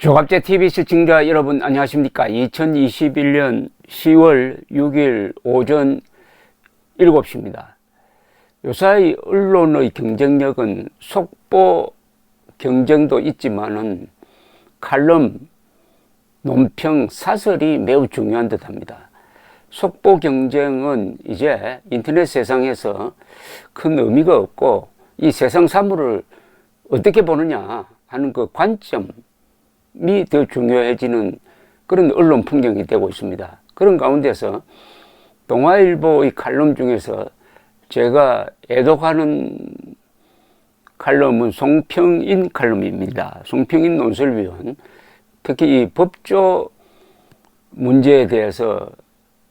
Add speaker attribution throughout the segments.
Speaker 1: 조갑제 TV 시청자 여러분 안녕하십니까. 2021년 10월 6일 오전 7시입니다. 요사이 언론의 경쟁력은 속보 경쟁도 있지만은 칼럼, 논평, 사설이 매우 중요한 듯 합니다. 속보 경쟁은 이제 인터넷 세상에서 큰 의미가 없고 이 세상 사물을 어떻게 보느냐 하는 그 관점이 더 중요해지는 그런 언론 풍경이 되고 있습니다. 그런 가운데서 동아일보의 칼럼 중에서 제가 애독하는 칼럼은 송평인 칼럼입니다. 송평인 논설위원, 특히 이 법조 문제에 대해서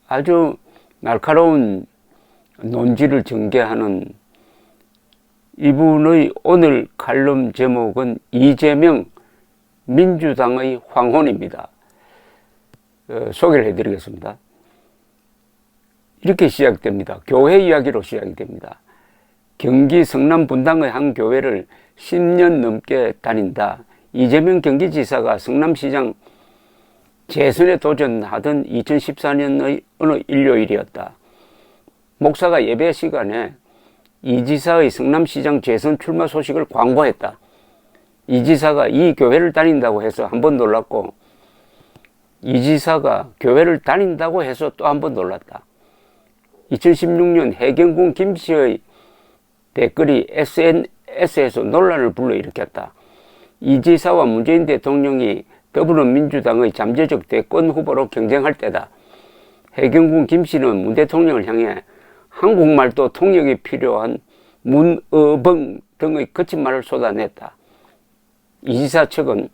Speaker 1: 아주 날카로운 논지를 전개하는 이분의 오늘 칼럼 제목은 이재명 민주당의 황혼입니다. 소개를 해드리겠습니다. 이렇게 시작됩니다. 교회 이야기로 시작이 됩니다. 경기 성남 분당의 한 교회를 10년 넘게 다닌다. 이재명 경기지사가 성남시장 재선에 도전하던 2014년의 어느 일요일이었다. 목사가 예배 시간에 이 지사의 성남시장 재선 출마 소식을 광고했다. 이 지사가 이 교회를 다닌다고 해서 한 번 놀랐고, 이 지사가 교회를 다닌다고 해서 또 한 번 놀랐다. 2016년 해경군 김씨의 댓글이 SNS에서 논란을 불러일으켰다. 이 지사와 문재인 대통령이 더불어민주당의 잠재적 대권 후보로 경쟁할 때다. 해경군 김씨는 문 대통령을 향해 한국말도 통역이 필요한 문어벙 등의 거친 말을 쏟아냈다. 이 지사 측은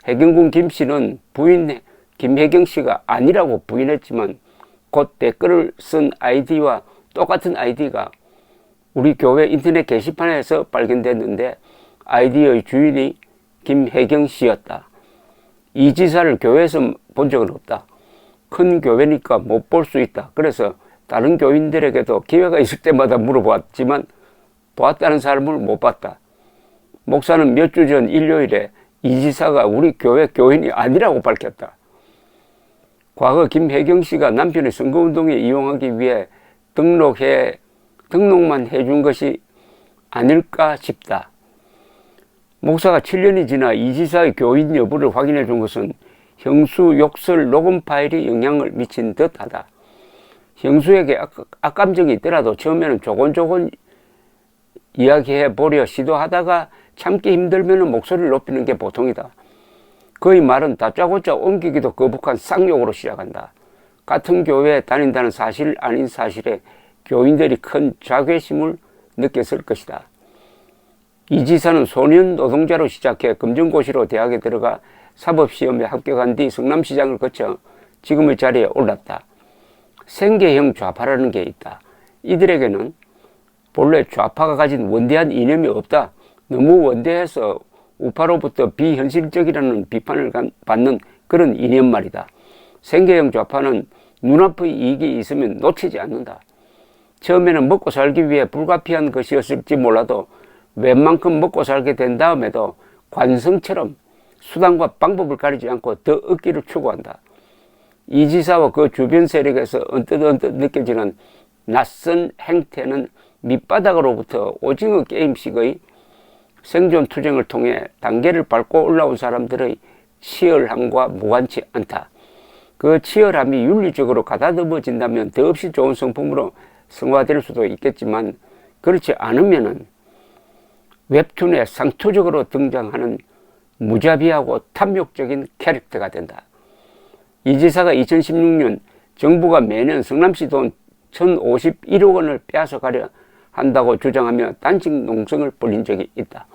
Speaker 1: 해경군 김씨는 부인 김혜경 씨가 아니라고 부인했지만 곧 댓글을 쓴 아이디와 똑같은 아이디가 우리 교회 인터넷 게시판에서 발견됐는데 아이디의 주인이 김혜경 씨였다. 이 지사를 교회에서 본 적은 없다. 큰 교회니까 못 볼 수 있다. 그래서 다른 교인들에게도 기회가 있을 때마다 물어봤지만 보았다는 사람을 못 봤다. 목사는 몇 주 전 일요일에 이 지사가 우리 교회 교인이 아니라고 밝혔다. 과거 김혜경 씨가 남편의 선거운동에 이용하기 위해 등록만 해준 것이 아닐까 싶다. 목사가 7년이 지나 이 지사의 교인 여부를 확인해 준 것은 형수 욕설 녹음 파일이 영향을 미친 듯하다. 형수에게 악감정이 있더라도 처음에는 조곤조곤 이야기해 보려 시도하다가 참기 힘들면 목소리를 높이는 게 보통이다. 그의 말은 다짜고짜 옮기기도 거북한 쌍욕으로 시작한다. 같은 교회에 다닌다는 사실 아닌 사실에 교인들이 큰 자괴심을 느꼈을 것이다. 이 지사는 소년 노동자로 시작해 검정고시로 대학에 들어가 사법시험에 합격한 뒤 성남시장을 거쳐 지금의 자리에 올랐다. 생계형 좌파라는 게 있다. 이들에게는 본래 좌파가 가진 원대한 이념이 없다. 너무 원대해서 우파로부터 비현실적이라는 비판을 받는 그런 이념 말이다. 생계형 좌파는 눈앞의 이익이 있으면 놓치지 않는다. 처음에는 먹고 살기 위해 불가피한 것이었을지 몰라도 웬만큼 먹고 살게 된 다음에도 관성처럼 수단과 방법을 가리지 않고 더 얻기를 추구한다. 이 지사와 그 주변 세력에서 언뜻 느껴지는 낯선 행태는 밑바닥으로부터 오징어 게임식의 생존 투쟁을 통해 단계를 밟고 올라온 사람들의 치열함과 무관치 않다. 그 치열함이 윤리적으로 가다듬어진다면 더없이 좋은 성품으로 성화될 수도 있겠지만 그렇지 않으면은 웹툰에 상투적으로 등장하는 무자비하고 탐욕적인 캐릭터가 된다. 이 지사가 2016년 정부가 매년 성남시 돈 1,051억 원을 빼앗아가려 한다고 주장하며 단식 농성을 벌인 적이 있다.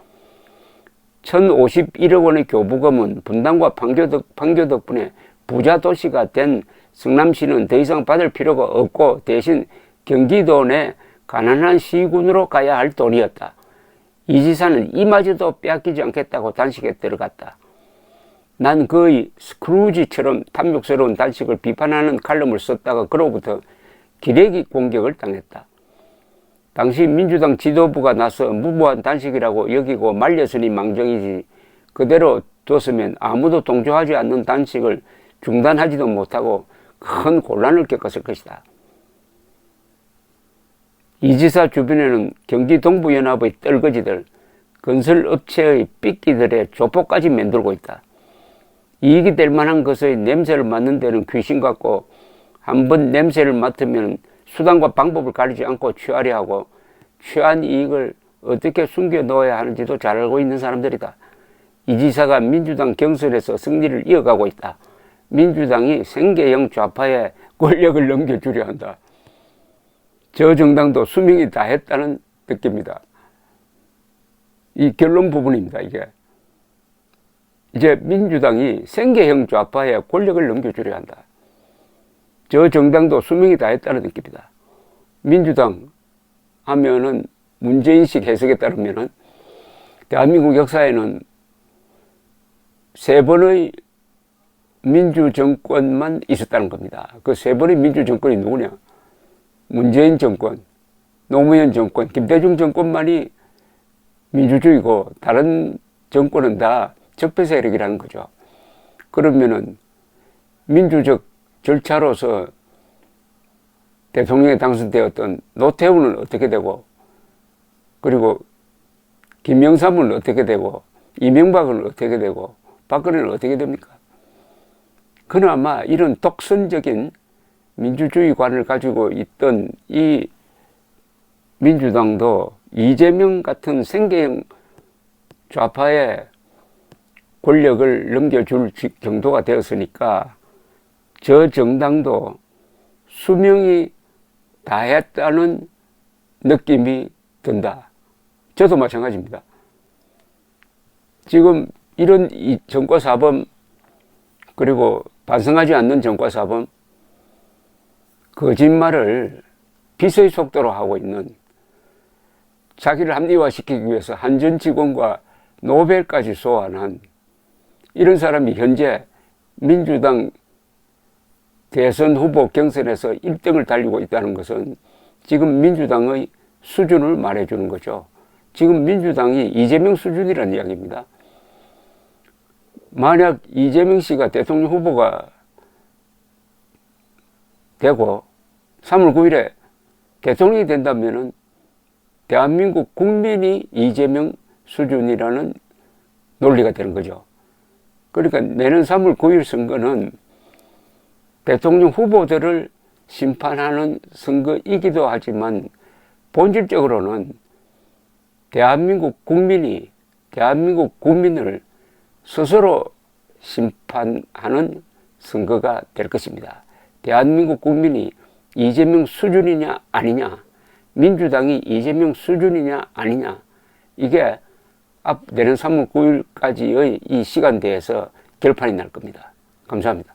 Speaker 1: 1,051억 원의 교부금은 분당과 판교 덕분에 부자 도시가 된 성남시는 더 이상 받을 필요가 없고 대신 경기도 내 가난한 시군으로 가야 할 돈이었다. 이 지사는 이마저도 빼앗기지 않겠다고 단식에 들어갔다. 난 그의 스크루지처럼 탐욕스러운 단식을 비판하는 칼럼을 썼다가 그로부터 기레기 공격을 당했다. 당시 민주당 지도부가 나서 무모한 단식이라고 여기고 말렸으니 망정이지 그대로 뒀으면 아무도 동조하지 않는 단식을 중단하지도 못하고 큰 곤란을 겪었을 것이다. 이 지사 주변에는 경기 동부연합의 떨거지들, 건설업체의 삐끼들의 조폭까지 맴돌고 있다. 이익이 될 만한 것의 냄새를 맡는 데는 귀신 같고 한번 냄새를 맡으면 수단과 방법을 가리지 않고 취하려 하고 취한 이익을 어떻게 숨겨 넣어야 하는지도 잘 알고 있는 사람들이다. 이 지사가 민주당 경선에서 승리를 이어가고 있다. 민주당이 생계형 좌파에 권력을 넘겨주려 한다. 저 정당도 수명이 다 했다는 뜻입니다. 이 결론 부분입니다. 이게 이제 민주당이 생계형 좌파에 권력을 넘겨주려 한다. 저 정당도 수명이 다 했다는 느낌이다. 민주당 하면은 문제인식 해석에 따르면은 대한민국 역사에는 3번의 민주정권만 있었다는 겁니다. 그 3번의 민주정권이 누구냐? 문재인 정권, 노무현 정권, 김대중 정권만이 민주주의고 다른 정권은 다 적폐 세력이라는 거죠. 그러면은 민주적 절차로서 대통령에 당선되었던 노태우는 어떻게 되고, 그리고 김영삼은 어떻게 되고, 이명박은 어떻게 되고, 박근혜는 어떻게 됩니까? 그나마 이런 독선적인 민주주의관을 가지고 있던 이 민주당도 이재명 같은 생계형 좌파에 권력을 넘겨줄 정도가 되었으니까 저 정당도 수명이 다했다는 느낌이 든다. 저도 마찬가지입니다. 지금 이런 이 전과사범, 그리고 반성하지 않는 전과사범, 거짓말을 빛의 속도로 하고 있는, 자기를 합리화시키기 위해서 한전 직원과 노벨까지 소환한 이런 사람이 현재 민주당 대선 후보 경선에서 1등을 달리고 있다는 것은 지금 민주당의 수준을 말해주는 거죠. 지금 민주당이 이재명 수준이라는 이야기입니다. 만약 이재명 씨가 대통령 후보가 되고 3월 9일에 대통령이 된다면은 대한민국 국민이 이재명 수준이라는 논리가 되는 거죠. 그러니까 내년 3월 9일 선거는 대통령 후보들을 심판하는 선거이기도 하지만 본질적으로는 대한민국 국민이 대한민국 국민을 스스로 심판하는 선거가 될 것입니다. 대한민국 국민이 이재명 수준이냐 아니냐, 민주당이 이재명 수준이냐 아니냐, 이게 내년 3월 9일까지의 이 시간대에서 결판이 날 겁니다. 감사합니다.